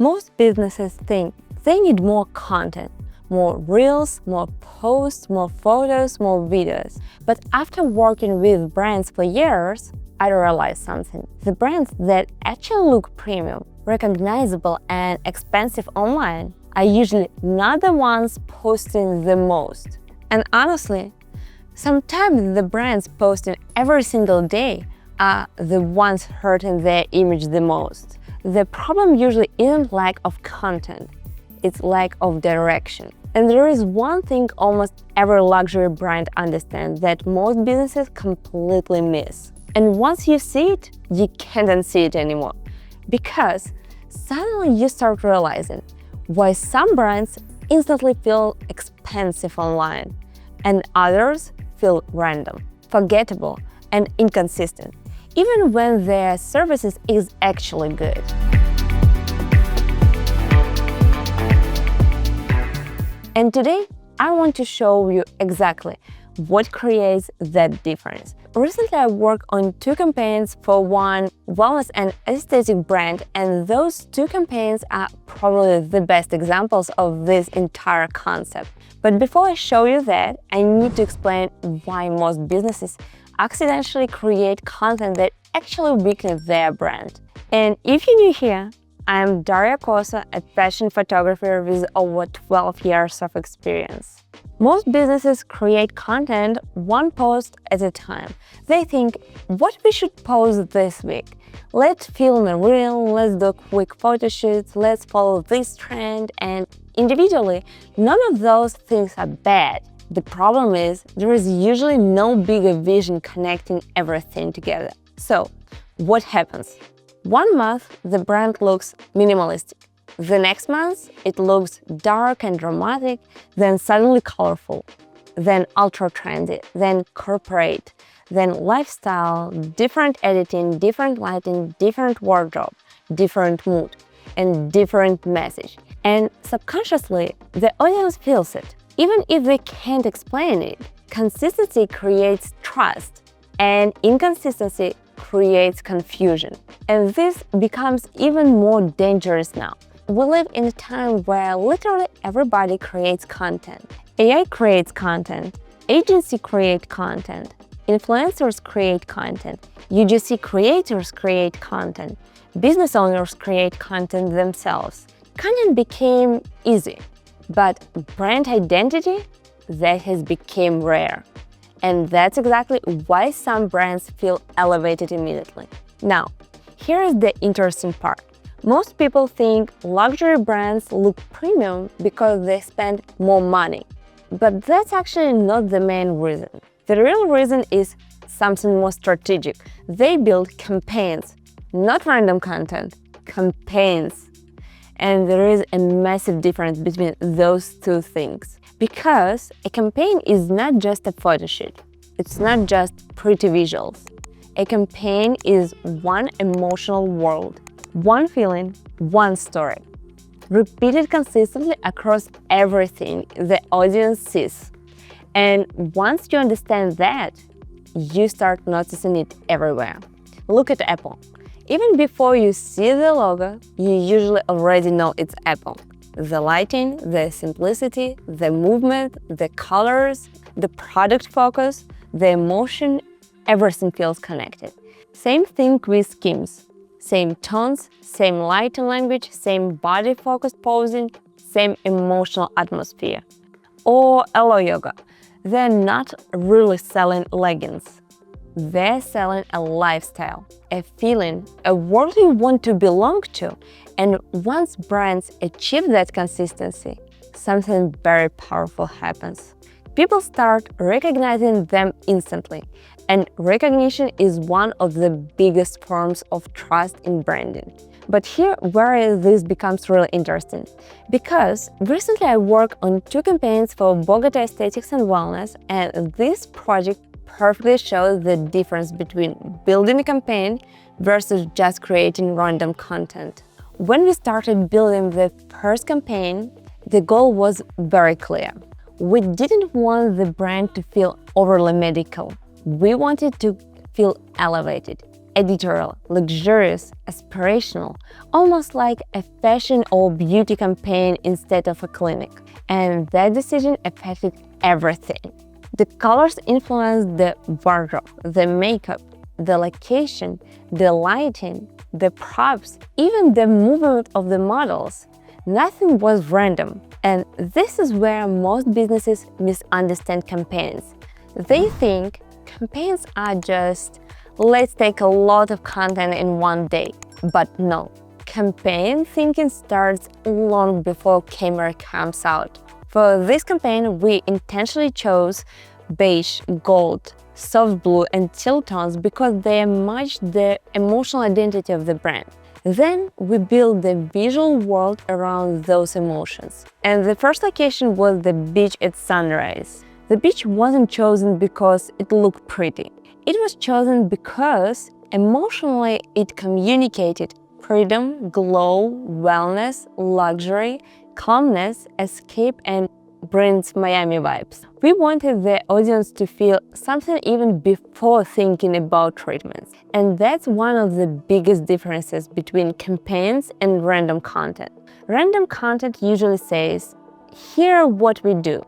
Most businesses think they need more content, more reels, more posts, more photos, more videos. But after working with brands for years, I realized something. The brands that actually look premium, recognizable, and expensive online are usually not the ones posting the most. And honestly, sometimes the brands posting every single day are the ones hurting their image the most. The problem usually isn't lack of content, it's lack of direction. And there is one thing almost every luxury brand understands that most businesses completely miss. And once you see it, you can't unsee it anymore. Because suddenly you start realizing why some brands instantly feel expensive online and others feel random, forgettable, and inconsistent, even when their services is actually good. And today, I want to show you exactly what creates that difference. Recently, I worked on 2 campaigns for one wellness and aesthetic brand, and those 2 campaigns are probably the best examples of this entire concept. But before I show you that, I need to explain why most businesses accidentally create content that actually weakens their brand. And if you're new here, I'm Daria Koso, a fashion photographer with over 12 years of experience. Most businesses create content one post at a time. They think, what we should post this week? Let's film a reel, let's do quick photo shoots, let's follow this trend, and individually, none of those things are bad. The problem is, there is usually no bigger vision connecting everything together. So, what happens? One month, the brand looks minimalistic. The next month, it looks dark and dramatic, then suddenly colorful, then ultra trendy, then corporate, then lifestyle, different editing, different lighting, different wardrobe, different mood, and different message. And subconsciously, the audience feels it. Even if they can't explain it, consistency creates trust, and inconsistency creates confusion. And this becomes even more dangerous now. We live in a time where literally everybody creates content. AI creates content, agency create content, influencers create content, UGC creators create content, business owners create content themselves. Content became easy, but brand identity, that has become rare. And that's exactly why some brands feel elevated immediately. Now, here is the interesting part. Most people think luxury brands look premium because they spend more money. But that's actually not the main reason. The real reason is something more strategic. They build campaigns, not random content, campaigns. And there is a massive difference between those 2 things. Because a campaign is not just a photo shoot. It's not just pretty visuals. A campaign is one emotional world, one feeling, one story, repeated consistently across everything the audience sees. And once you understand that, you start noticing it everywhere. Look at Apple. Even before you see the logo, you usually already know it's Apple. The lighting, the simplicity, the movement, the colors, the product focus, the emotion, everything feels connected. Same thing with skims. Same tones, same lighting language, same body-focused posing, same emotional atmosphere. Or Alo Yoga. They're not really selling leggings. They're selling a lifestyle, a feeling, a world you want to belong to. And once brands achieve that consistency, something very powerful happens. People start recognizing them instantly. And recognition is one of the biggest forms of trust in branding. But here where this becomes really interesting. Because recently I worked on 2 campaigns for Bogat Aesthetics and Wellness, and this project perfectly shows the difference between building a campaign versus just creating random content. When we started building the first campaign, the goal was very clear. We didn't want the brand to feel overly medical. We wanted to feel elevated, editorial, luxurious, aspirational, almost like a fashion or beauty campaign instead of a clinic. And that decision affected everything. The colors influenced the wardrobe, the makeup, the location, the lighting, the props, even the movement of the models. Nothing was random. And this is where most businesses misunderstand campaigns. They think campaigns are just, let's take a lot of content in one day. But no, campaign thinking starts long before camera comes out. For this campaign, we intentionally chose beige, gold, soft blue, and teal tones because they match the emotional identity of the brand. Then we built the visual world around those emotions. And the first location was the beach at sunrise. The beach wasn't chosen because it looked pretty. It was chosen because emotionally it communicated freedom, glow, wellness, luxury, calmness, escape, and brings Miami vibes. We wanted the audience to feel something even before thinking about treatments. And that's one of the biggest differences between campaigns and random content. Random content usually says, "Here what we do."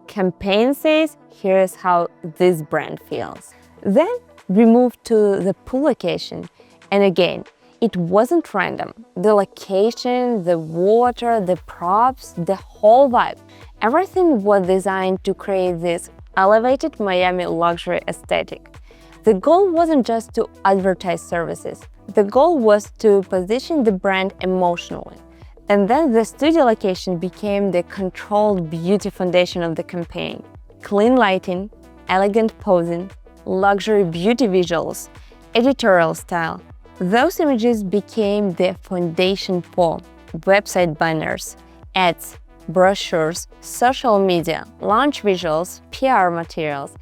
Campaign says, "Here's how this brand feels." Then we moved to the pool location, and again, it wasn't random. The location, the water, the props, the whole vibe. Everything was designed to create this elevated Miami luxury aesthetic. The goal wasn't just to advertise services. The goal was to position the brand emotionally. And then the studio location became the controlled beauty foundation of the campaign. Clean lighting, elegant posing, luxury beauty visuals, editorial style. Those images became the foundation for website banners, ads, brochures, social media, launch visuals, PR materials.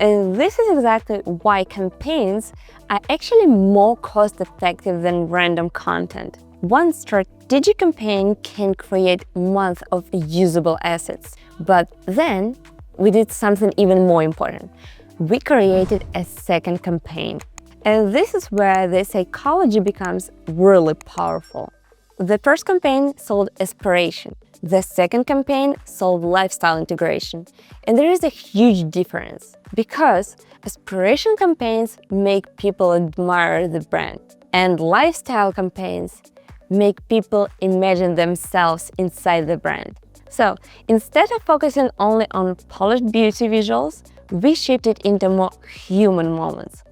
And this is exactly why campaigns are actually more cost-effective than random content. One strategic campaign can create months of usable assets. But then we did something even more important. We created a second campaign. And this is where the psychology becomes really powerful. The first campaign sold aspiration. The second campaign sold lifestyle integration. And there is a huge difference because aspiration campaigns make people admire the brand, and lifestyle campaigns make people imagine themselves inside the brand. So instead of focusing only on polished beauty visuals, we shifted into more human moments.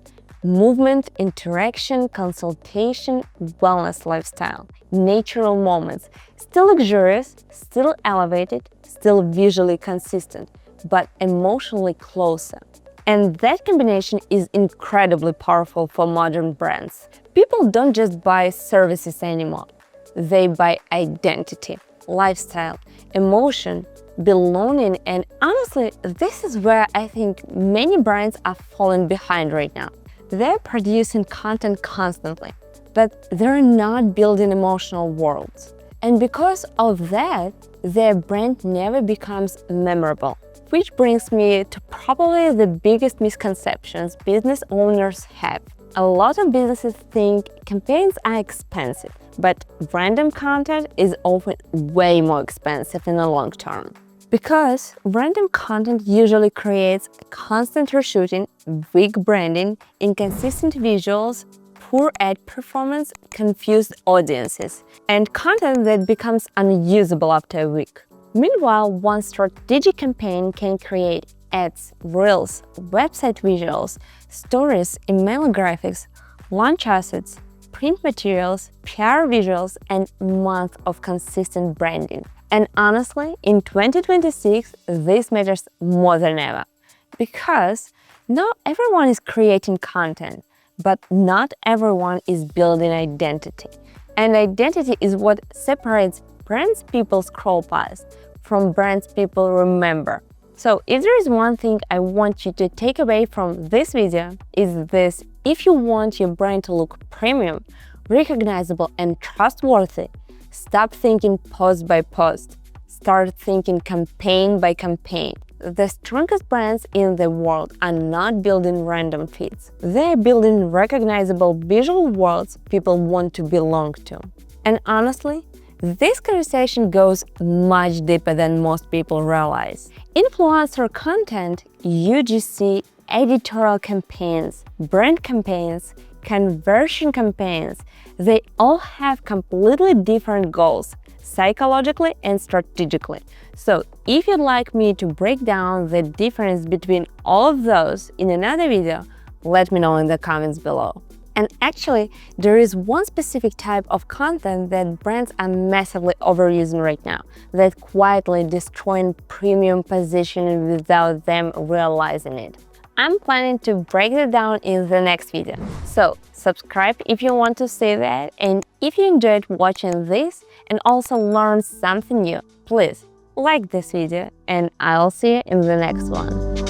Movement, interaction, consultation, wellness lifestyle, natural moments, still luxurious, still elevated, still visually consistent, but emotionally closer. And that combination is incredibly powerful for modern brands. People don't just buy services anymore. They buy identity, lifestyle, emotion, belonging, and honestly, this is where I think many brands are falling behind right now. They're producing content constantly, but they're not building emotional worlds. And because of that, their brand never becomes memorable. Which brings me to probably the biggest misconceptions business owners have. A lot of businesses think campaigns are expensive, but random content is often way more expensive in the long term. Because random content usually creates constant reshooting, weak branding, inconsistent visuals, poor ad performance, confused audiences, and content that becomes unusable after a week. Meanwhile, one strategic campaign can create ads, reels, website visuals, stories, email graphics, launch assets, print materials, PR visuals, and months of consistent branding. And honestly, in 2026, this matters more than ever. Because not everyone is creating content, but not everyone is building identity. And identity is what separates brands people scroll past from brands people remember. So if there is one thing I want you to take away from this video, is this: if you want your brand to look premium, recognizable, and trustworthy, stop thinking post by post. Start thinking campaign by campaign. the strongest brands in the world are not building random feeds. They're building recognizable visual worlds people want to belong to. And honestly, this conversation goes much deeper than most people realize. Influencer content, UGC, editorial campaigns, brand campaigns, conversion campaigns, they all have completely different goals, psychologically and strategically. So if you'd like me to break down the difference between all of those in another video, let me know in the comments below. And actually, there is one specific type of content that brands are massively overusing right now, that quietly destroying premium positioning without them realizing it. I'm planning to break it down in the next video. So subscribe if you want to see that, and if you enjoyed watching this and also learned something new, please like this video, and I'll see you in the next one.